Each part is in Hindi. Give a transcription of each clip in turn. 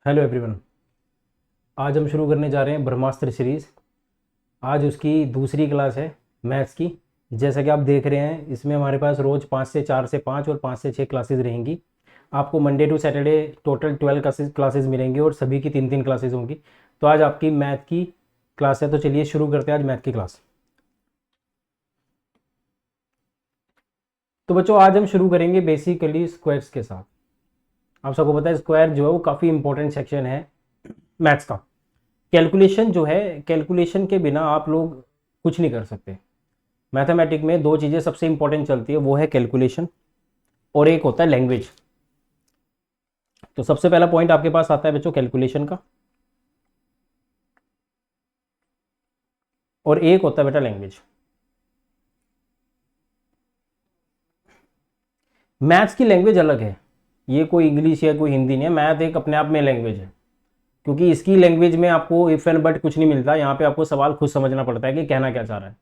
Hello everyone. आज हम शुरू करने जा रहे हैं ब्रह्मास्त्र सीरीज़। आज उसकी दूसरी क्लास है मैथ्स की। जैसा कि आप देख रहे हैं, इसमें हमारे पास रोज़ 5 से 4 से 5 और 5 से 6 क्लासेस रहेंगी। आपको Monday to Saturday total 12 classes मिलेंगी और सभी की 3 3 क्लासेस होंगी। तो आज आपकी मैथ की क्लास है, तो चलिए शुरू करते हैं आज मैथ की क्लास। तो बच्चों, आज हम शुरू करेंगे बेसिकली स्क्वायर्स के साथ। आप सबको पता है स्क्वायर जो है वो काफ़ी इंपॉर्टेंट सेक्शन है मैथ्स का। कैलकुलेशन जो है, कैलकुलेशन के बिना आप लोग कुछ नहीं कर सकते। मैथमेटिक में दो चीज़ें सबसे इंपॉर्टेंट चलती है, वो है कैलकुलेशन और एक होता है लैंग्वेज। तो सबसे पहला पॉइंट आपके पास आता है बच्चों कैलकुलेशन का, और एक होता है बेटा लैंग्वेज। मैथ्स की लैंग्वेज अलग है, ये कोई इंग्लिश या कोई हिंदी नहीं है। मैथ एक अपने आप में लैंग्वेज है, क्योंकि इसकी लैंग्वेज में आपको इफ एंड बट कुछ नहीं मिलता। यहाँ पे आपको सवाल खुद समझना पड़ता है कि कहना क्या चाह रहा है,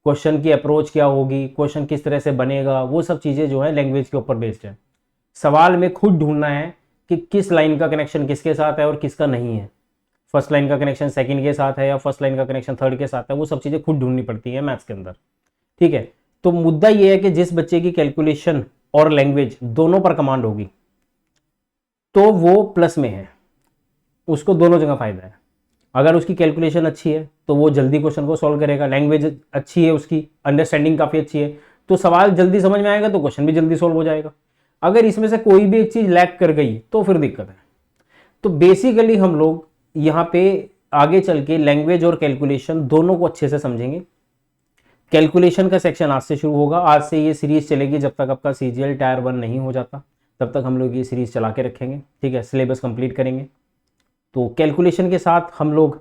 क्वेश्चन की अप्रोच क्या होगी, क्वेश्चन किस तरह से बनेगा, वो सब चीज़ें जो है लैंग्वेज के ऊपर बेस्ड है। सवाल में खुद ढूंढना है कि किस लाइन का कनेक्शन किसके साथ है और किसका नहीं है, फर्स्ट लाइन का कनेक्शन सेकंड के साथ है या फर्स्ट लाइन का कनेक्शन थर्ड के साथ है, वो सब चीज़ें खुद ढूंढनी पड़ती है मैथ्स के अंदर। ठीक है। तो मुद्दा ये है कि जिस बच्चे की कैलकुलेशन और लैंग्वेज दोनों पर कमांड होगी तो वो प्लस में है, उसको दोनों जगह फायदा है। अगर उसकी कैलकुलेशन अच्छी है तो वो जल्दी क्वेश्चन को सॉल्व करेगा, लैंग्वेज अच्छी है, उसकी अंडरस्टैंडिंग काफ़ी अच्छी है, तो सवाल जल्दी समझ में आएगा, तो क्वेश्चन भी जल्दी सॉल्व हो जाएगा। अगर इसमें से कोई भी एक चीज़ लैक कर गई तो फिर दिक्कत है। तो बेसिकली हम लोग यहाँ पे आगे चल के लैंग्वेज और कैलकुलेशन दोनों को अच्छे से समझेंगे। कैलकुलेशन का सेक्शन आज से शुरू होगा, आज से ये सीरीज चलेगी जब तक आपका सीजीएल टायर 1 नहीं हो जाता, तब तक हम लोग ये सीरीज चला के रखेंगे। ठीक है, सिलेबस कंप्लीट करेंगे। तो कैलकुलेशन के साथ हम लोग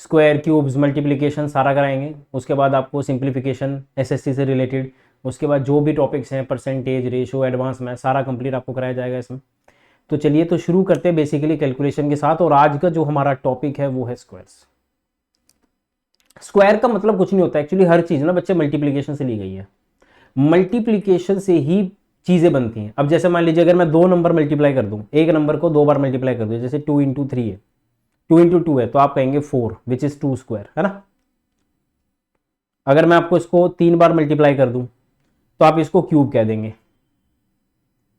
स्क्वायर, क्यूब्स, मल्टीप्लिकेशन सारा कराएंगे। उसके बाद आपको सिंप्लीफिकेशन एसएससी से रिलेटेड, उसके बाद जो भी टॉपिक्स हैं परसेंटेज, रेशो, एडवांस में सारा कंप्लीट आपको कराया जाएगा इसमें। तो चलिए तो शुरू करते हैं बेसिकली कैलकुलेशन के साथ। और आज का जो हमारा टॉपिक है वो है स्क्वायर्स। स्क्वायर का मतलब कुछ नहीं होता एक्चुअली, हर चीज़ ना बच्चे मल्टीप्लिकेशन से ली गई है। मल्टीप्लिकेशन से ही चीज़ें बनती हैं। अब जैसे मान लीजिए अगर मैं 2 नंबर मल्टीप्लाई कर दूं, एक नंबर को 2 बार मल्टीप्लाई कर दूं, जैसे 2 इंटू 3 है, 2 इंटू 2 है, तो आप कहेंगे 4 विच इज 2 स्क्वायर, है ना। अगर मैं आपको इसको 3 बार मल्टीप्लाई कर दूं तो आप इसको क्यूब कह देंगे,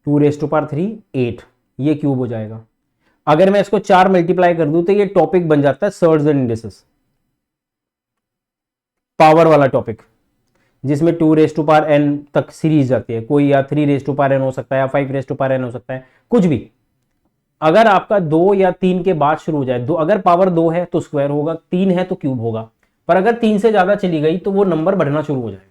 2 रेज टू पावर 3 8, ये क्यूब हो जाएगा। अगर मैं इसको 4 मल्टीप्लाई कर दूं तो ये टॉपिक बन जाता है सर्ड्स एंड इंडिसेस, पावर वाला टॉपिक, जिसमें 2 रेज टू पावर एन तक सीरीज जाती है कोई, या 3 रेज टू पावर एन हो सकता है, या 5 रेज टू पावर एन हो सकता है, कुछ भी। अगर आपका 2 या 3 के बाद शुरू हो जाए, दो अगर पावर 2 है तो स्क्वायर होगा, 3 है तो क्यूब होगा, पर अगर 3 से ज्यादा चली गई तो वो नंबर बढ़ना शुरू हो जाएगा।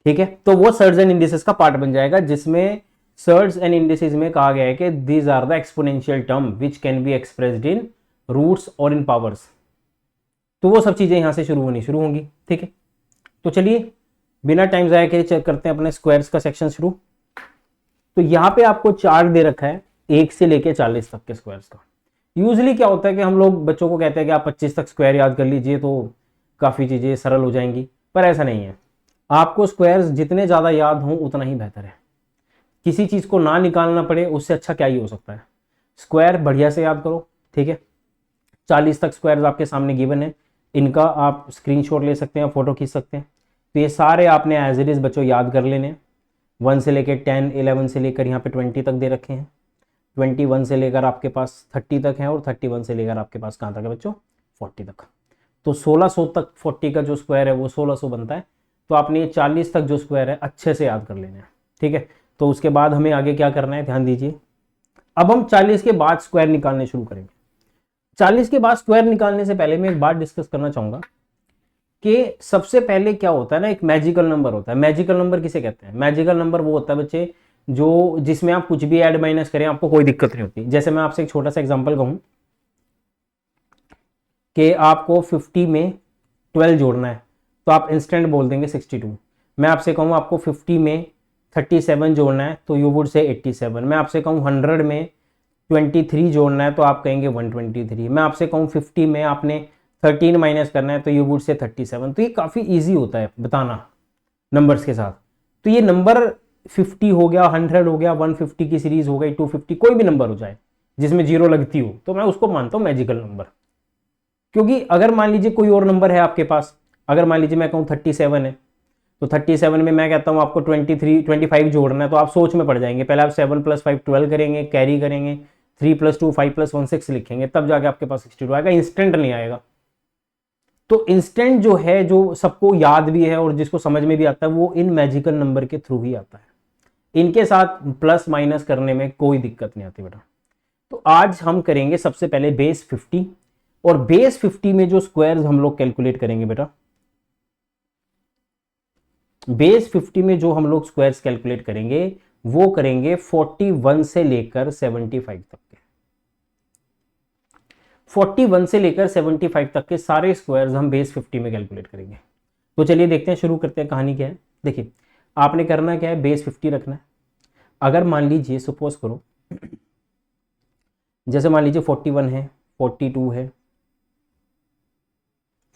ठीक है, तो वो सर्ड्स एंड इंडिसेस का पार्ट बन जाएगा, जिसमें सर्ड्स एंड इंडिसेस में कहा गया है कि these are the exponential term which can be expressed in roots और इन पावर्स। तो वो सब चीजें यहां से शुरू होंगी। ठीक है, तो चलिए बिना टाइम जाया के चेक करते हैं अपने स्क्वायर्स का सेक्शन शुरू। तो यहां पे आपको चार्ट दे रखा है 1 से लेके 40 तक के स्क्वायर्स का। यूजली क्या होता है कि हम लोग बच्चों को कहते हैं कि आप 25 तक स्क्वायर याद कर लीजिए तो काफ़ी चीज़ें सरल हो जाएंगी, पर ऐसा नहीं है। आपको स्क्वायर्स जितने ज़्यादा याद हों उतना ही बेहतर है। किसी चीज़ को ना निकालना पड़े उससे अच्छा क्या ही हो सकता है। स्क्वायर बढ़िया से याद करो। ठीक है, 40 तक स्क्वायर्स आपके सामने गिवन है, इनका आप स्क्रीनशॉट ले सकते हैं, फोटो खींच सकते हैं। तो ये सारे आपने एज इट इज़ बच्चों याद कर लेने। 1 से लेकर 10, 11 से लेकर यहाँ पे 20 तक दे रखे हैं, 21 से लेकर आपके पास 30 तक है, और 31 से लेकर आपके पास कहाँ तक है बच्चों, 40 तक। तो 1600 तक 40 का जो स्क्वायर है वो 1600 बनता है। तो आपने ये 40 तक जो स्क्वायर है अच्छे से याद कर लेना है। ठीक है, तो उसके बाद हमें आगे क्या करना है, ध्यान दीजिए। अब हम 40 के बाद स्क्वायर निकालने शुरू करेंगे। 40 के बाद स्क्वायर निकालने से पहले मैं एक बात डिस्कस करना चाहूंगा कि सबसे पहले क्या होता है ना, एक मैजिकल नंबर होता है। मैजिकल नंबर किसे कहते हैं? मैजिकल नंबर वो होता है बच्चे जो जिसमें आप कुछ भी ऐड माइनस करें आपको कोई दिक्कत नहीं होती। जैसे मैं आपसे एक छोटा सा एग्जांपल कहूं कि आपको 50 में 12 जोड़ना है तो आप इंस्टेंट बोल देंगे 62। मैं आपसे कहूं आपको 50 में 37 जोड़ना है तो यू वुड से 87। मैं आपसे कहूं 100 में 23 जोड़ना है तो आप कहेंगे 123। मैं आपसे कहूं 50 में आपने 13 माइनस करना है तो यू वुड से 37। तो ये काफ़ी ईजी होता है बताना नंबर्स के साथ। तो ये नंबर 50 हो गया, 100 हो गया, 150 की सीरीज हो गई, 250, कोई भी नंबर हो जाए, जिसमें जीरो लगती हो, तो मैं उसको मानता हूं मैजिकल नंबर। क्योंकि अगर मान लीजिए कोई और नंबर है आपके पास, अगर मान लीजिए मैं कहूँ 37 है, तो 37 में मैं कहता हूँ आपको 25 जोड़ना है, तो आप सोच में पड़ जाएंगे। पहले आप 7 + 5 12 करेंगे, कैरी करेंगे, 3 + 2 5 + 1 6 लिखेंगे, तब जाके आपके पास 62 आएगा। इंस्टेंट नहीं आएगा। तो इंस्टेंट जो है, जो सबको याद भी है और जिसको समझ में भी आता है, वो इन मैजिकल नंबर के थ्रू ही आता है। इनके साथ प्लस माइनस करने में कोई दिक्कत नहीं आती बेटा। तो आज हम करेंगे सबसे पहले बेस 50, और बेस 50 में जो स्क्वायर्स हम लोग कैलकुलेट करेंगे बेटा, बेस 50 में जो हम लोग स्क्वायर्स कैलकुलेट करेंगे वो करेंगे 41 से लेकर 75 तक के। 41 से लेकर 75 तक के सारे स्क्वायर्स हम बेस 50 में कैलकुलेट करेंगे। तो चलिए देखते हैं, शुरू करते हैं। कहानी क्या है, देखिए आपने करना क्या है, बेस 50 रखना है। अगर मान लीजिए सपोज करो, जैसे मान लीजिए 41 है, 42 है,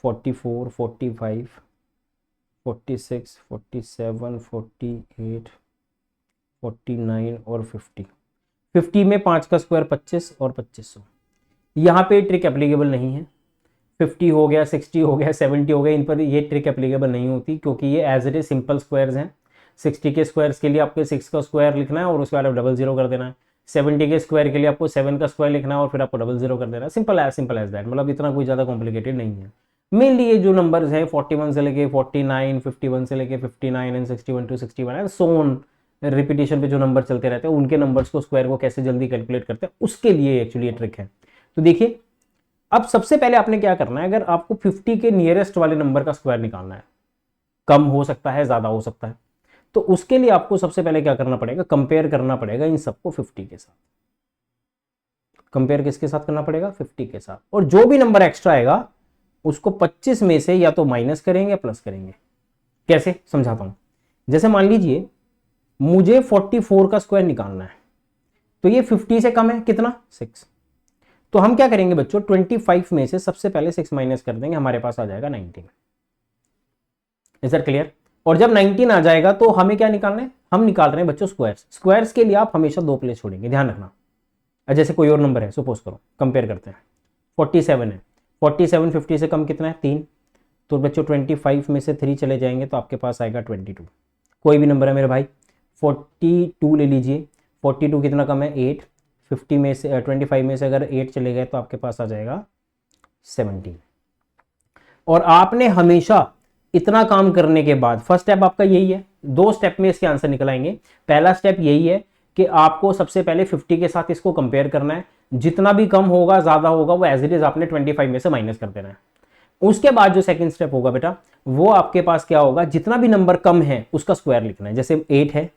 44, 45, 46, 47, 48, 49 और 50। 50 में 5 का स्क्वायर 25 और 2500। यहाँ पे ट्रिक एप्लीकेबल नहीं है। 50 हो गया, 60 हो गया, 70 हो गया, इन पर ये ट्रिक एप्लीकेबल नहीं होती, क्योंकि ये as it is simple squares हैं। 60 के स्क्वायर्स के लिए आपको 6 का स्क्वायर लिखना है और उसके बाद आप 00 कर देना है। 70 के स्क्वायर के लिए आपको 7 का स्क्वायर लिखना है और फिर आपको 00 कर देना है। सिंपल एज दैट, मतलब इतना कोई ज़्यादा कॉम्प्लिकेटेड नहीं है। मेनली ये जो नंबर्स हैं 41 से लेके 49, 51 से लेके 59 and 61 to 61 and so on, repetition पे जो नंबर चलते रहते हैं उनके नंबर्स को, स्क्वायर को कैसे जल्दी कैलकुलेट करते हैं, उसके लिए एक्चुअली ये ट्रिक है। तो देखिए, अब सबसे पहले आपने क्या करना है, अगर आपको 50 के नियरेस्ट वाले नंबर का स्क्वायर निकालना है, कम हो सकता है, ज्यादा हो सकता है, तो उसके लिए आपको सबसे पहले क्या करना पड़ेगा, कंपेयर करना पड़ेगा इन सबको 50 के साथ। कंपेयर किसके साथ करना पड़ेगा, 50 के साथ। और जो भी नंबर एक्स्ट्रा आएगा उसको 25 में से या तो माइनस करेंगे या प्लस करेंगे। कैसे, समझाता हूं। जैसे मान लीजिए मुझे 44 का स्क्वायर निकालना है, तो ये 50 से कम है, कितना, 6। तो हम क्या करेंगे बच्चों, 25 में से सबसे पहले 6 माइनस कर देंगे, हमारे पास आ जाएगा 19। Is that clear. और जब 19 आ जाएगा तो हमें क्या निकालना है, हम निकाल रहे हैं बच्चों स्क्वायर्स। स्क्वायर्स के लिए आप हमेशा 2 प्लेस छोड़ेंगे, ध्यान रखना। जैसे कोई और नंबर है, सपोज करो, कंपेयर करते हैं, 47 है, 47 50 से कम कितना है, 3। तो बच्चों 25 में से 3 चले जाएंगे तो आपके पास आएगा 22। कोई भी नंबर है मेरे भाई, 42 ले लीजिए, 42 कितना कम है, 8। 50 में से 25 में से अगर 8 चले गए तो आपके पास आ जाएगा 17। और आपने हमेशा इतना काम करने के बाद, फर्स्ट स्टेप आपका यही है, 2 स्टेप में इसके आंसर निकल आएंगे। पहला स्टेप यही है कि आपको सबसे पहले 50 के साथ इसको कंपेयर करना है, जितना भी कम होगा ज्यादा होगा वो एज इट इज आपने 25 में से माइनस कर देना है। उसके बाद जो सेकंड स्टेप होगा बेटा, वो आपके पास क्या होगा, जितना भी नंबर कम है उसका स्क्वायर लिखना है। जैसे 8 है,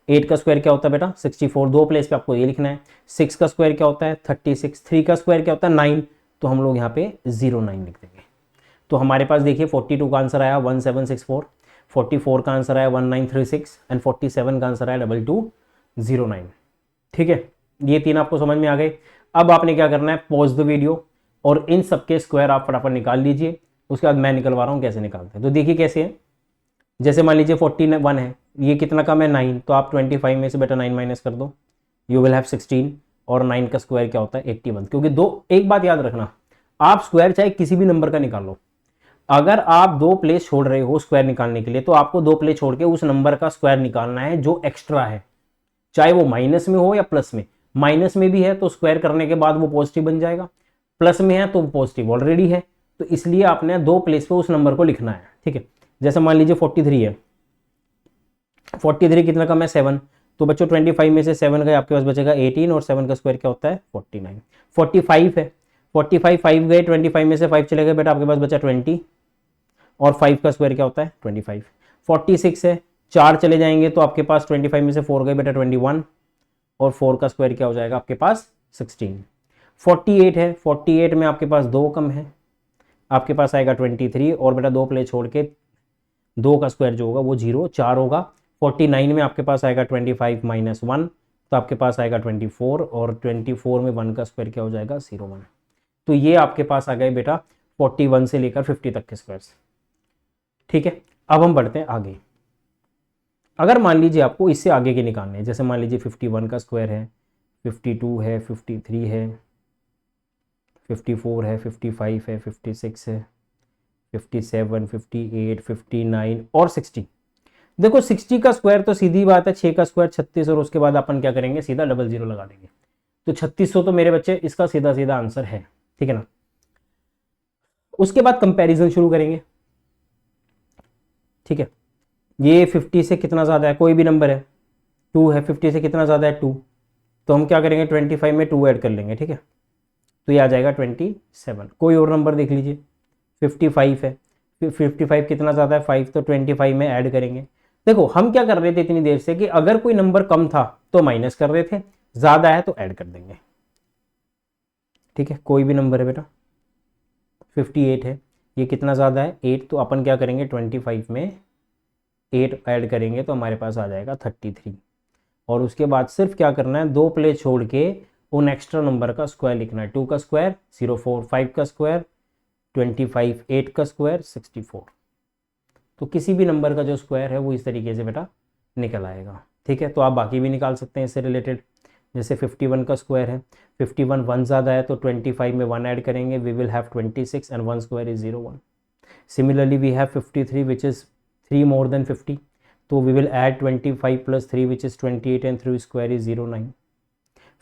8 का स्क्वायर क्या होता है बेटा, 64। 2 प्लेस पे आपको ये लिखना है। 6 का स्क्वायर क्या होता है, 36। 3 का स्क्वायर क्या होता है, 9। तो हम लोग यहाँ पे 09 लिख देंगे। तो हमारे पास देखिए 42 का आंसर आया 1764, 44 का आंसर आया 1936 एंड 47 का आंसर आया 2209। ठीक है, ये 3 आपको समझ में आ गए। अब आपने क्या करना है, पॉज द वीडियो और इन सबके स्क्वायर आप फटाफट निकाल लीजिए। उसके बाद मैं निकलवा रहा हूँ कैसे निकालते हैं। तो देखिए कैसे है, जैसे मान लीजिए 41 है, ये कितना कम है, 9। तो आप 25 में से बेटा 9 माइनस कर दो, यू विल हैव 16। और 9 का स्क्वायर क्या होता है, 81। क्योंकि एक बात याद रखना, आप स्क्वायर चाहे किसी भी नंबर का निकालो, अगर आप 2 प्लेस छोड़ रहे हो स्क्वायर निकालने के लिए, तो आपको 2 प्लेस छोड़ के उस नंबर का स्क्वायर निकालना है जो एक्स्ट्रा है, चाहे वो माइनस में हो या प्लस में। माइनस में भी है तो स्क्वायर करने के बाद वो पॉजिटिव बन जाएगा, प्लस में है तो पॉजिटिव ऑलरेडी है। तो इसलिए आपने 2 प्लेस पे उस नंबर को लिखना है। ठीक है, जैसे मान लीजिए 43 है, 43 कितना कम है, 7। तो बच्चों 25 में से 7 गए, आपके पास बचेगा 18 और 7 का स्क्वायर क्या होता है, 49। 45 है, 45 5 गए, 25 में से 5 चले गए बेटा, आपके पास बचा 20 और 5 का स्क्वायर क्या होता है, 25। 46 है, 4 चले जाएंगे तो आपके पास 25 में से 4 गए बेटा, 21 और 4 का स्क्वायर क्या हो जाएगा आपके पास, 16। 48 है, 48 में आपके पास 2 कम है, आपके पास आएगा 23 और बेटा 2 प्लेस छोड़ के 2 का स्क्वायर जो होगा वो 0 4 होगा। 49 में आपके पास आएगा 25 माइनस 1, तो आपके पास आएगा 24 और 24 में 1 का स्क्वायर क्या हो जाएगा, 01। तो ये आपके पास आ गए बेटा 41 से लेकर 50 तक के स्क्वायर्स। ठीक है, अब हम बढ़ते हैं आगे। अगर मान लीजिए आपको इससे आगे के निकालने हैं, जैसे मान लीजिए 51 का स्क्वायर है, 52 है, 53 है, 54 है, 55 है, 56 है, 57, 58, 59 और 60। देखो 60 का स्क्वायर तो सीधी बात है 6 का स्क्वायर 36, और उसके बाद अपन क्या करेंगे, सीधा डबल जीरो लगा देंगे। तो 3600 तो मेरे बच्चे इसका सीधा सीधा आंसर है, ठीक है ना। उसके बाद कंपैरिजन शुरू करेंगे, ठीक है। ये 50 से कितना ज़्यादा है, कोई भी नंबर है, 2 है, 50 से कितना ज़्यादा है 2, तो हम क्या करेंगे 25 में 2 ऐड कर लेंगे, ठीक है। तो ये आ जाएगा 27। कोई और नंबर देख लीजिए, 55 है, 55 कितना ज़्यादा है 5, तो 25 में ऐड करेंगे। देखो हम क्या कर रहे थे इतनी देर से कि अगर कोई नंबर कम था तो माइनस कर रहे थे, ज़्यादा है तो ऐड कर देंगे, ठीक है। कोई भी नंबर है बेटा, 58 है, ये कितना ज़्यादा है 8, तो अपन क्या करेंगे 25 में 8 ऐड करेंगे तो हमारे पास आ जाएगा 33। और उसके बाद सिर्फ क्या करना है, 2 प्लेस छोड़ के उन एक्स्ट्रा नंबर का स्क्वायर लिखना है। 2 का स्क्वायर 04, 5 का स्क्वायर 25, 8 का स्क्वायर 64। तो किसी भी नंबर का जो स्क्वायर है वो इस तरीके से बेटा निकल आएगा, ठीक है। तो आप बाकी भी निकाल सकते हैं इससे रिलेटेड, जैसे 51 का स्क्वायर है, 51 1 ज़्यादा है तो 25 में 1 ऐड करेंगे, we will have 26 and 1 square is 01। Similarly we have 53 which is 3 more than 50, तो we will add 25 plus 3 which is 28 and 3 square is 09।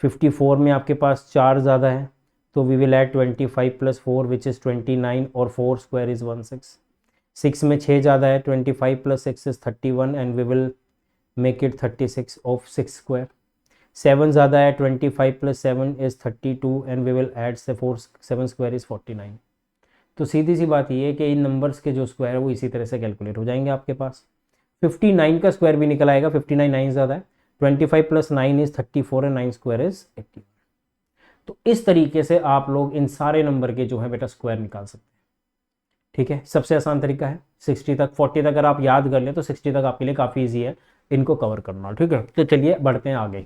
54 में आपके पास 4 ज़्यादा है तो we will add 25 plus 4 which is 29 और 4 स्क्वायर इज 16। 6 में 6 ज़्यादा है, 25 plus 6 is 31 and we will make it 36 of 6 square. 7 ज़्यादा है, 25 plus 7 is 32 and we will add 7 square is 49। तो सीधी सी बात ये है कि इन नंबर्स के जो स्क्वायर है वो इसी तरह से कैलकुलेट हो जाएंगे आपके पास। 59 का स्क्वायर भी निकल आएगा, 59 9 ज़्यादा है, 25 plus 9 is 34 and 9 square is 80। तो इस तरीके से आप लोग इन सारे नंबर के जो है बेटा स्क्वायर निकाल सकते हैं, ठीक है। सबसे आसान तरीका है 60 तक, 40 तक अगर आप याद कर लें तो 60 तक आपके लिए काफ़ी ईजी है इनको कवर करना, ठीक है। तो चलिए बढ़ते हैं आगे।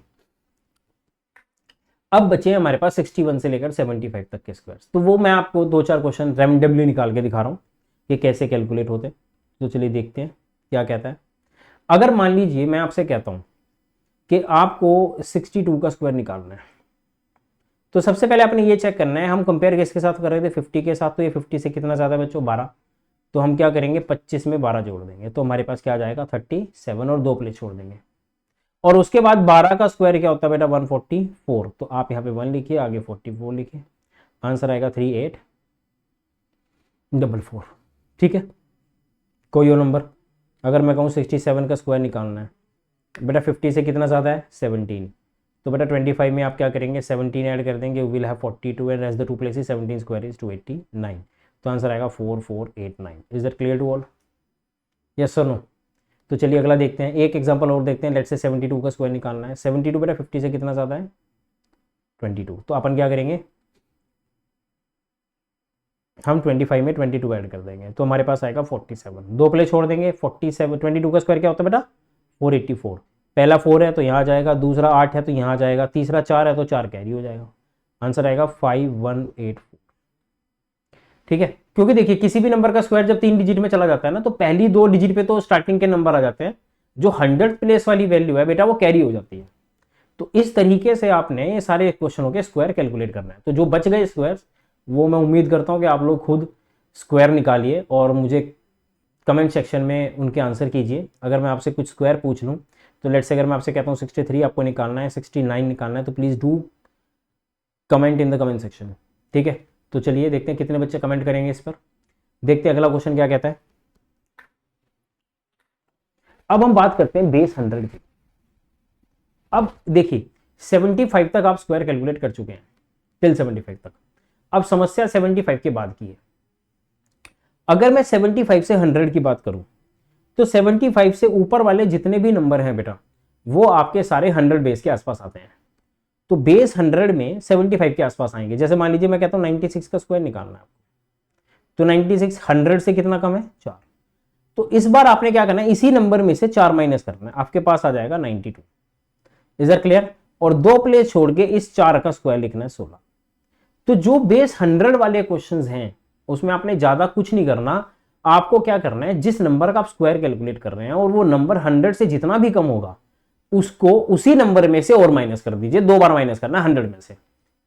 अब बचे हमारे पास 61 से लेकर 75 तक के स्क्वायर्स, तो वो मैं आपको 2-4 क्वेश्चन रैंडमली निकाल के दिखा रहा हूँ कि कैसे कैलकुलेट होते हैं। तो चलिए देखते हैं क्या कहता है। अगर मान लीजिए मैं आपसे कहता हूँ कि आपको 62 का स्क्वायर निकालना है, तो सबसे पहले आपने ये चेक करना है, हम कंपेयर किसके साथ कर रहे थे 50 के साथ, तो ये 50 से कितना ज़्यादा बच्चों 12, तो हम क्या करेंगे 25 में 12 जोड़ देंगे तो हमारे पास क्या आ जाएगा 37 और 2 प्लेस छोड़ देंगे। और उसके बाद 12 का स्क्वायर क्या होता है बेटा 144, तो आप यहाँ पे 1 लिखिए, आगे 44 लिखिए, आंसर आएगा 3844, ठीक है। कोई और नंबर, अगर मैं कहूँ 67 का स्क्वायर निकालना है बेटा, 50 से कितना ज़्यादा है 17, तो बेटा 25 में आप क्या करेंगे 17 ऐड कर देंगे, will have 42 and rest the 2 places, 17 square is 289, तो आंसर आएगा 4489। Is that clear to all, yes और नो। तो चलिए अगला देखते हैं, एक एग्जांपल और देखते हैं। लेट्स से 72 का स्क्वायर निकालना है। 72 बेटा 50 से कितना ज़्यादा है 22, तो अपन क्या करेंगे हम 25 में 22 ऐड कर देंगे तो हमारे पास आएगा 47, 2 प्लेस छोड़ देंगे, 47 22 का स्क्वायर क्या होता है बेटा 484, पहला 4 है तो यहाँ आ जाएगा, दूसरा 8 है तो यहाँ आ जाएगा, तीसरा 4 है तो 4 कैरी हो जाएगा, आंसर आएगा 5184, ठीक है। क्योंकि देखिए किसी भी नंबर का स्क्वायर जब 3 डिजिट में चला जाता है ना, तो पहली 2 डिजिट पे तो स्टार्टिंग के नंबर आ जाते हैं, जो 100 प्लेस वाली वैल्यू है बेटा वो कैरी हो जाती है। तो इस तरीके से आपने ये सारे क्वेश्चनों के स्क्वायर कैलकुलेट करना है। तो जो बच गए स्क्वायर वो मैं उम्मीद करता हूँ कि आप लोग खुद स्क्वायर निकालिए और मुझे कमेंट सेक्शन में उनके आंसर कीजिए। अगर मैं आपसे कुछ स्क्वायर पूछ लूँ, तो लेट्स से अगर मैं आपसे कहता हूँ 63 आपको निकालना है, 69 निकालना है, तो please do comment in the comment section, ठीक है। तो चलिए देखते हैं कितने बच्चे कमेंट करेंगे इस पर। देखते हैं अगला क्वेश्चन क्या कहता है। अब हम बात करते हैं बेस 100 की। अब देखिए 75 तक आप स्क्वायर कैलकुलेट कर चुके हैं, टिल 75 तक। अब समस्या 75 के बाद की है। अगर मैं 75 से 100 की बात करूं, तो 75 से ऊपर वाले जितने भी नंबर हैं बेटा वो आपके सारे 100 बेस के आसपास आते हैं। तो बेस 100 में 75 के आसपास आएंगे। जैसे मान लीजिए मैं कहता हूं 96 का स्क्वायर निकालना है, तो 96 100 से कितना कम है 4, तो इस बार आपने क्या करना है इसी नंबर में से 4 माइनस करना है, आपके पास आ जाएगा 92। Is that clear. और 2 प्लेस छोड़ के इस 4 का स्क्वायर लिखना है 16। तो जो बेस 100 वाले क्वेश्चंस हैं उसमें आपने ज्यादा कुछ नहीं करना, आपको क्या करना है जिस नंबर का आप स्क्वायर कैलकुलेट कर रहे हैं और वो नंबर 100 से जितना भी कम होगा उसको उसी नंबर में से और माइनस कर दीजिए। 2 बार माइनस करना है 100 में से,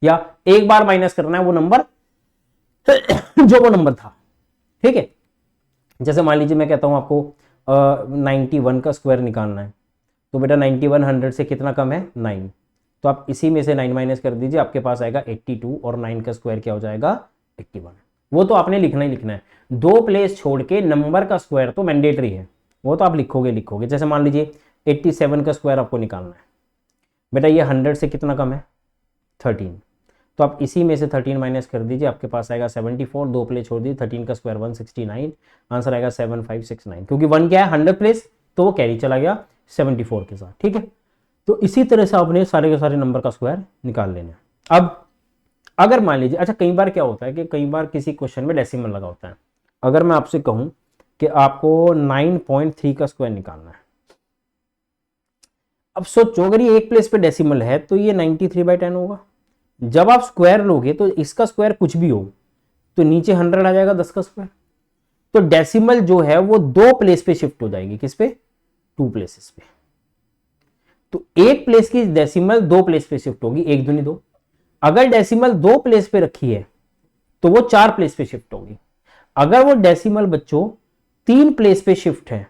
या एक बार माइनस करना है वो नंबर जो वो नंबर था। ठीक है, जैसे मान लीजिए मैं कहता हूं आपको 91 का स्क्वायर निकालना है, तो बेटा 91 100 से कितना कम है 9, तो आप इसी में से 9 माइनस कर दीजिए, आपके पास आएगा 82 और 9 का स्क्वायर क्या हो जाएगा 81। वो तो आपने लिखना ही लिखना है, 2 प्लेस छोड़ के नंबर का स्क्वायर तो मैंडेटरी है, वो तो आप लिखोगे। जैसे मान लीजिए 87 का स्क्वायर आपको निकालना है, बेटा ये 100 से कितना कम है 13, तो आप इसी में से 13 माइनस कर दीजिए, आपके पास आएगा 74, 2 प्लेस छोड़ दीजिए, 13 का स्क्वायर 169, आंसर आएगा 7569, क्योंकि 1 क्या है 100 प्लेस, तो वो कैरी चला गया 74 के साथ। ठीक है, तो इसी तरह से आपने सारे के सारे नंबर का स्क्वायर निकाल लेना है। अब अगर मान लीजिए, अच्छा कई बार क्या होता है कि कई बार किसी क्वेश्चन में डेसिमल लगा होता है, अगर मैं आपसे कहूं कि आपको 9.3 का स्क्वायर निकालना है, अब सोचो अगर ये एक प्लेस पे डेसिमल है तो ये 93/10 होगा। जब आप स्क्वायर लोगे तो इसका स्क्वायर कुछ भी हो तो नीचे 100 आ जाएगा 10 का स्क्वायर, तो डेसिमल जो है वो 2 प्लेस पे शिफ्ट हो जाएगी, किस पे 2 प्लेसेस पे। तो एक प्लेस की डेसिमल 2 प्लेस पे शिफ्ट होगी, 1 दूनी 2। अगर डेसिमल 2 प्लेस पे रखी है तो वो 4 प्लेस पे शिफ्ट होगी। अगर वो डेसिमल बच्चों 3 प्लेस पे शिफ्ट है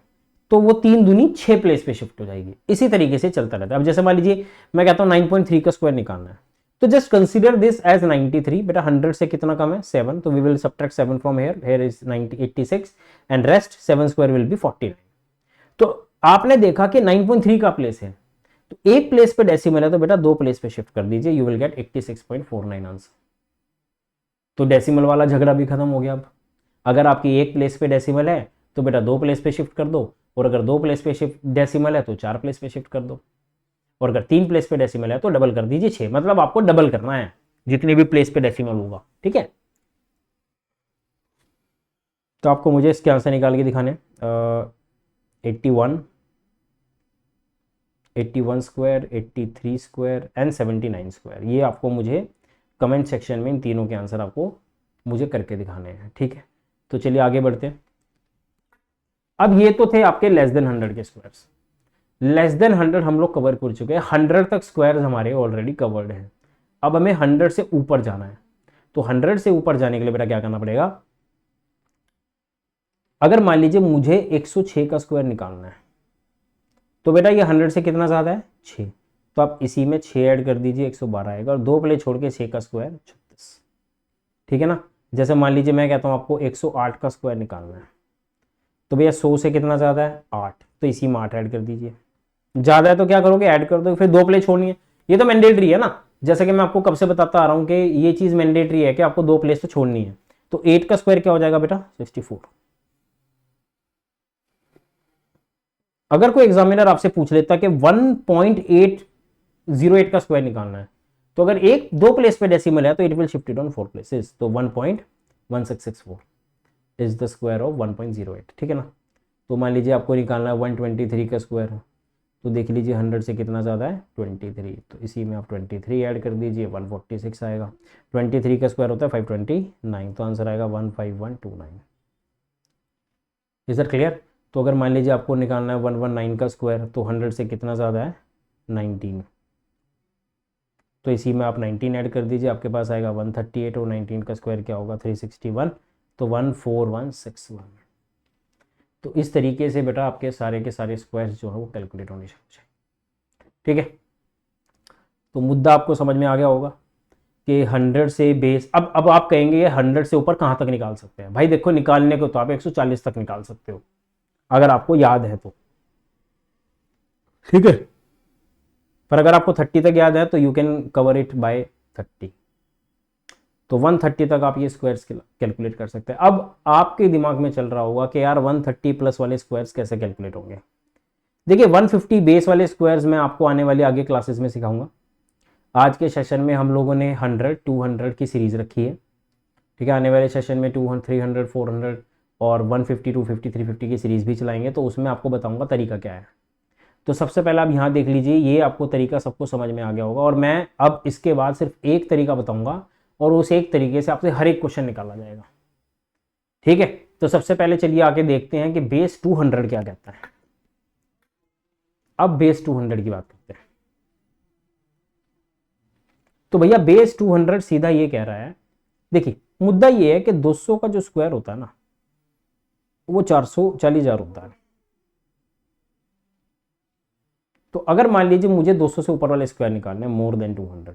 तो वो 3 दूनी 6 प्लेस पे शिफ्ट हो जाएगी। इसी तरीके से चलता रहता है। अब जैसे मान लीजिए मैं कहता हूं 9.3 का स्क्वायर निकालना है, तो जस्ट कंसीडर दिस एज 93। बेटा 100 से कितना कम है 7, तो we will subtract 7 from here is 86 and rest 7 square will be 49। तो आपने देखा कि 9.3 का प्लेस है, तो एक प्लेस पे डेसिमल है तो बेटा 2 प्लेस पे शिफ्ट कर दीजिए, यू विल गेट 86.49 आंसर। तो डेसिमल वाला झगड़ा भी खत्म हो गया। अब अगर आपकी एक प्लेस पे डेसिमल है तो बेटा 2 प्लेस पे शिफ्ट कर दो, और अगर 2 प्लेस पे शिफ्ट डेसिमल है तो 4 प्लेस पे शिफ्ट कर दो, और अगर 3 प्लेस पे डेसिमल है तो डबल कर दीजिए 6। मतलब आपको डबल करना है जितने भी प्लेस पे डेसिमल होगा। ठीक है, तो आपको मुझे इसके आंसर निकाल के दिखाने 81 स्क्वायर, 83 स्क्वायर एंड 79 स्क्वायर। ये आपको मुझे कमेंट सेक्शन में इन तीनों के आंसर आपको मुझे करके दिखाने हैं। ठीक है, तो चलिए आगे बढ़ते हैं। अब ये तो थे आपके लेस देन 100 के स्क्वायर्स। लेस देन 100 हम लोग कवर कर चुके हैं, 100 तक स्क्वायर्स हमारे ऑलरेडी कवर्ड हैं। अब हमें 100 से ऊपर जाना है, तो 100 से ऊपर जाने के लिए बेटा क्या करना पड़ेगा, अगर मान लीजिए मुझे 106 का स्क्वायर निकालना है, तो बेटा ये 100 से कितना ज़्यादा है 6, तो आप इसी में 6 ऐड कर दीजिए 112 आएगा, और 2 प्लेस छोड़ के 6 का स्क्वायर 36। ठीक है ना। जैसे मान लीजिए मैं कहता हूँ आपको 108 का स्क्वायर निकालना है, तो भैया 100 से कितना ज़्यादा है 8, तो इसी में 8 ऐड कर दीजिए। ज़्यादा है तो क्या करोगे ऐड कर दो, फिर 2 प्लेस छोड़नी है, ये तो मैंडेटरी है ना। जैसे कि मैं आपको कब से बताता आ रहा हूँ कि ये चीज़ मैंडेटरी है कि आपको 2 प्लेस तो छोड़नी है। तो 8 का स्क्वायर क्या हो जाएगा बेटा 64। अगर कोई एग्जामिनर आपसे पूछ लेता कि 1.808 का स्क्वायर निकालना है, तो अगर 2 प्लेस पे डेसिमल है तो it will shift it on 4 places, तो 1.1664 इज द स्क्वायर ऑफ 1.08। ठीक है ना। तो मान लीजिए आपको निकालना है 123 का स्क्वायर, तो देख लीजिए 100 से कितना ज़्यादा है 23, तो इसी में आप 23 ऐड कर दीजिए 146 आएगा। 23 का स्क्वायर होता है 529, तो आंसर आएगा 15129। Is that clear. तो अगर मान लीजिए आपको निकालना है 119 का स्क्वायर, तो 100 से कितना ज़्यादा है 19, तो इसी में आप 19 ऐड कर दीजिए, आपके पास आएगा 138, और 19 का स्क्वायर क्या होगा 361, तो 14161। तो इस तरीके से बेटा आपके सारे के सारे स्क्वायर्स जो है वो कैलकुलेट होने शुरू हो जाए। ठीक है, तो मुद्दा आपको समझ में आ गया होगा कि 100 से बेस। अब आप कहेंगे ये 100 से ऊपर कहाँ तक निकाल सकते हैं। भाई देखो निकालने को तो आप 140 तक निकाल सकते हो अगर आपको याद है तो, ठीक है। पर अगर आपको 30 तक याद है तो you can cover it by 30, तो 130 तक आप ये स्क्वायर्स कैलकुलेट कर सकते हैं। अब आपके दिमाग में चल रहा होगा कि यार 130 प्लस वाले स्क्वायर्स कैसे कैलकुलेट होंगे। देखिए 150 बेस वाले स्क्वायर्स मैं आपको आने वाली आगे क्लासेस में सिखाऊंगा। आज के सेशन में हम लोगों ने 100, 200 की सीरीज रखी है। ठीक है, आने वाले सेशन में 200, 300, 400 और 150, 250, 350 की सीरीज भी चलाएंगे, तो उसमें आपको बताऊंगा तरीका क्या है। तो सबसे पहले आप यहाँ देख लीजिए, ये आपको तरीका सबको समझ में आ गया होगा, और मैं अब इसके बाद सिर्फ एक तरीका बताऊंगा और उस एक तरीके से आपसे हर एक क्वेश्चन निकाला जाएगा। ठीक है, तो सबसे पहले चलिए आके देखते हैं कि बेस 200 क्या कहता है। अब बेस 200 की बात करते हैं। तो भैया बेस 200 सीधा ये कह रहा है, देखिए मुद्दा ये है कि 200 का जो स्क्वायर होता है ना वो 440,000 होता है। तो अगर मान लीजिए मुझे 200 से ऊपर वाले स्क्वायर निकालना है मोर देन 200,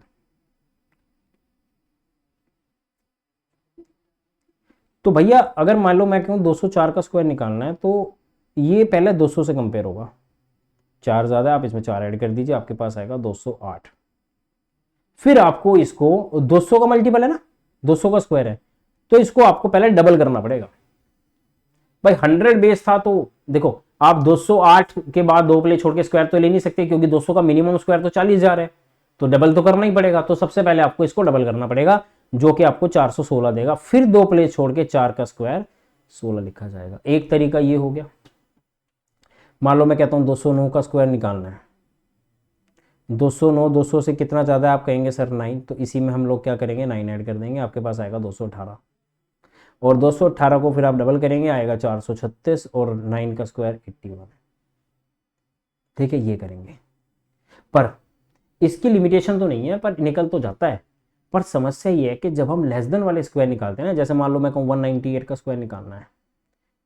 तो भैया अगर मान लो मैं कहूँ 204 का स्क्वायर निकालना है तो ये पहले 200 से कंपेयर होगा, 4 ज़्यादा है, आप इसमें 4 ऐड कर दीजिए, आपके पास आएगा 208। फिर आपको इसको 200 का मल्टीपल है ना, 200 का स्क्वायर है, तो इसको आपको पहले डबल करना पड़ेगा। भाई 100 बेस था तो देखो आप 208 के बाद 2 प्लेस छोड़ के स्क्वायर तो ले नहीं सकते, क्योंकि 200 का मिनिमम स्क्वायर तो 40,000 है, तो डबल तो करना ही पड़ेगा। तो सबसे पहले आपको इसको डबल करना पड़ेगा, जो कि आपको 416 देगा। फिर 2 प्लेस छोड़ के 4 का स्क्वायर 16 लिखा जाएगा। एक तरीका ये हो गया। मान लो मैं कहता हूं 209 का स्क्वायर निकालना है, 209, 200 से कितना ज़्यादा है आप कहेंगे सर 9, तो इसी में हम लोग क्या करेंगे 9 ऐड कर देंगे, आपके पास आएगा 218। और 218 को फिर आप डबल करेंगे, आएगा 436, और 9 का स्क्वायर 81। ठीक है, ये करेंगे। पर इसकी लिमिटेशन तो नहीं है, पर निकल तो जाता है। पर समस्या ये है कि जब हम लेस देन वाले स्क्वायर निकालते हैं ना, जैसे मान लो मैं कहूँ 198 का स्क्वायर निकालना है,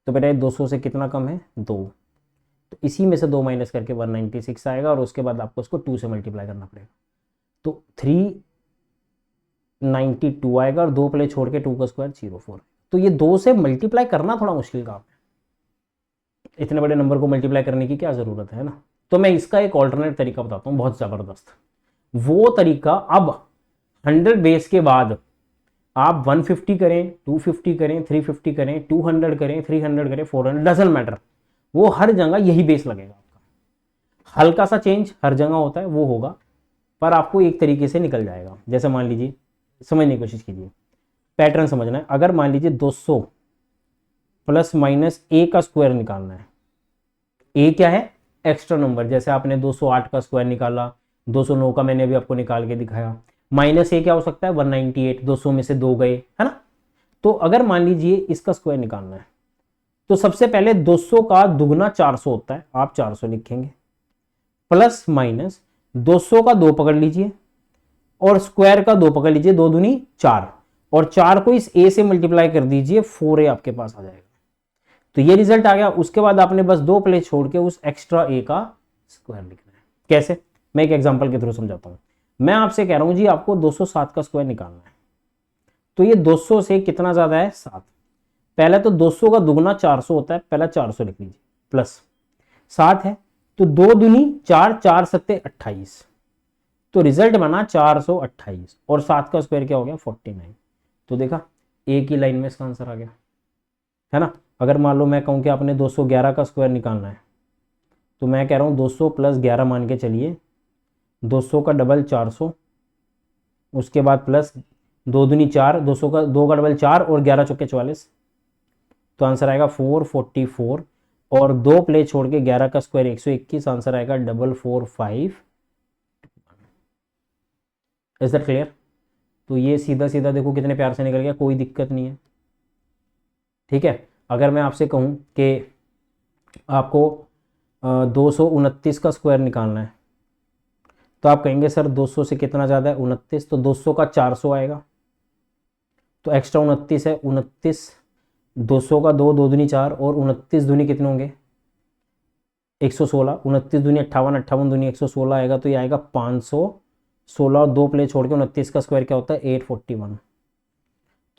तो बेटा 200 से कितना कम है 2, तो इसी में से 2 माइनस करके 196 आएगा, और उसके बाद आपको उसको 2 से मल्टीप्लाई करना पड़ेगा, तो 392 आएगा, और 2 प्लेस छोड़ के 2 का स्क्वायर 04। तो ये 2 से मल्टीप्लाई करना थोड़ा मुश्किल काम है, इतने बड़े नंबर को मल्टीप्लाई करने की क्या ज़रूरत है ना। तो मैं इसका एक ऑल्टरनेट तरीका बताता हूँ, बहुत ज़बरदस्त। वो तरीका, अब 100 बेस के बाद आप 150 करें, 250 करें, 350 करें, 200 करें, 300 करें, 400, डजंट मैटर, वो हर जगह यही बेस लगेगा आपका। हल्का सा चेंज हर जगह होता है, वो होगा, पर आपको एक तरीके से निकल जाएगा। जैसे मान लीजिए, समझने की कोशिश कीजिए, पैटर्न समझना है। अगर मान लीजिए 200 प्लस माइनस ए का स्क्वायर निकालना है, ए क्या है एक्स्ट्रा नंबर, जैसे आपने 208 का स्क्वायर निकाला, 209 का मैंने अभी आपको निकाल के दिखाया, माइनस ए क्या हो सकता है 198, 200 में से 2 गए, है ना। तो अगर मान लीजिए इसका स्क्वायर निकालना है, तो सबसे पहले 200 का दुगना 400 होता है, आप 400 लिखेंगे, प्लस माइनस 200 का 2 पकड़ लीजिए, और स्क्वायर का 2 पकड़ लीजिए, 2 दूनी 4, और 4 को इस ए से मल्टीप्लाई कर दीजिए, 4a आपके पास आ जाएगा। तो ये रिजल्ट आ गया। उसके बाद आपने बस 2 प्लेस छोड़ के उस एक्स्ट्रा ए का स्क्वायर लिखना है। कैसे, मैं एक एग्जांपल के थ्रू समझाता हूं। मैं आपसे कह रहा हूं जी आपको 207 का स्क्वायर निकालना है, तो ये 200 से कितना ज्यादा है 7, पहले तो 200 का दुगना 400 होता है, पहला 400 लिख लीजिए, प्लस 7 है, तो 2 दूनी 4, 4 सत्ते 28, तो रिजल्ट बना 428, और 7 का स्क्वायर क्या हो गया 49। तो देखा, एक ही लाइन में इसका आंसर आ गया, है ना। अगर मान लो मैं कहूँ कि आपने 211 का स्क्वायर निकालना है, तो मैं कह रहा हूँ 200 प्लस 11 मान के चलिए, 200 का डबल 400, उसके बाद प्लस 2 दूनी 4, 200 का 2 का डबल 4, और 11 चौके 44, तो आंसर आएगा 444, और 2 प्लेस छोड़ के 11 का स्क्वायर 121, आंसर आएगा 4445। Is that clear. तो ये सीधा सीधा देखो कितने प्यार से निकल गया, कोई दिक्कत नहीं है। ठीक है, अगर मैं आपसे कहूँ कि आपको 229 का स्क्वायर निकालना है, तो आप कहेंगे सर 200 से कितना ज़्यादा है 29, तो 200 का 400 आएगा, तो एक्स्ट्रा 29 है, 29, 200 का 2, 2 दूनी 4, और 29 दूनी कितने होंगे 116, 29 दूनी 58, 58 दूनी 116 आएगा, तो ये आएगा 516, और 2 प्लेस छोड़ के 29 का स्क्वायर क्या होता है 841,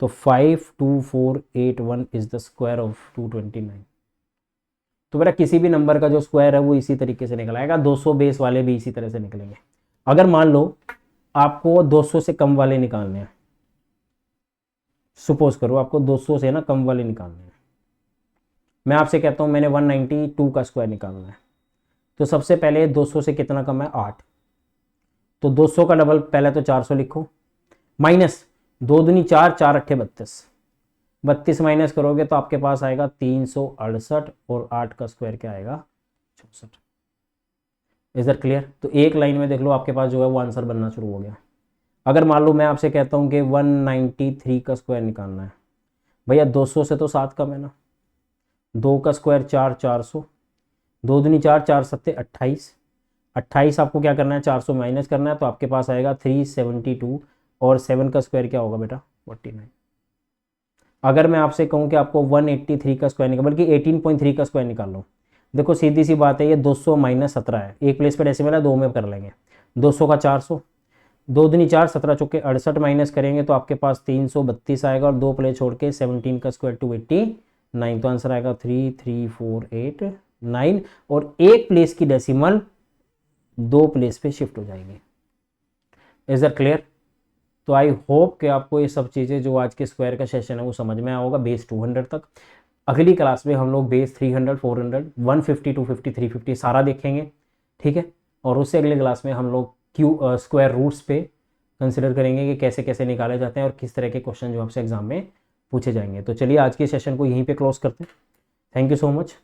तो 52481 इज द स्क्वायर ऑफ 229। तो बेटा किसी भी नंबर का जो स्क्वायर है वो इसी तरीके से निकल आएगा, 200 बेस वाले भी इसी तरह से निकलेंगे। अगर मान लो आपको 200 से कम वाले निकालने हैं, सपोज करो आपको 200 से ना कम वाले निकालने हैं, मैं आपसे कहता हूं मैंने 192 का स्क्वायर निकालना है, तो सबसे पहले 200 से कितना कम है 8, तो 200 का डबल पहले तो 400 लिखो, माइनस 2 दूनी 4, 4 अट्ठे 32, 32 माइनस करोगे तो आपके पास आएगा 368, और 8 का स्क्वायर क्या आएगा 64। Is that clear. तो एक लाइन में देख लो आपके पास जो है वो आंसर बनना शुरू हो गया। अगर मान लो मैं आपसे कहता हूं कि 193 का स्क्वायर निकालना है, भैया 200 से तो 7 कम है ना, 2 का स्क्वायर 4, 400, 2 दूनी 4, 4 सत्ते 28, 28 आपको क्या करना है, 400 माइनस करना है, तो आपके पास आएगा 372, और 7 का स्क्वायर क्या होगा बेटा 49। अगर मैं आपसे कहूँ कि आपको 183 का स्क्वायर निकाल, बल्कि 18.3 का स्क्वायर निकाल लो, देखो सीधी सी बात है, ये 200 माइनस 17 है, एक प्लेस पे डेसिमल है, दो में कर लेंगे, 200 का 400, दो दूनी 4, 17 चौके 68 माइनस करेंगे तो आपके पास 332 आएगा, और दो प्लेस छोड़ के 17 का स्क्वायर 289, तो आंसर आएगा 33489, और एक प्लेस की डेसिमल दो प्लेस पे शिफ्ट हो जाएगी। Is that clear? तो आई होप कि आपको ये सब चीज़ें जो आज के स्क्वायर का सेशन है वो समझ में आया होगा, बेस 200 तक। अगली क्लास में हम लोग बेस 300, 400, 150, 250, 350 सारा देखेंगे, ठीक है। और उससे अगले क्लास में हम लोग स्क्वायर रूट्स पे कंसिडर करेंगे कि कैसे कैसे निकाले जाते हैं और किस तरह के क्वेश्चन जो आपसे एग्जाम में पूछे जाएंगे। तो चलिए आज के सेशन को यहीं पे क्लोज करते हैं। Thank you so much.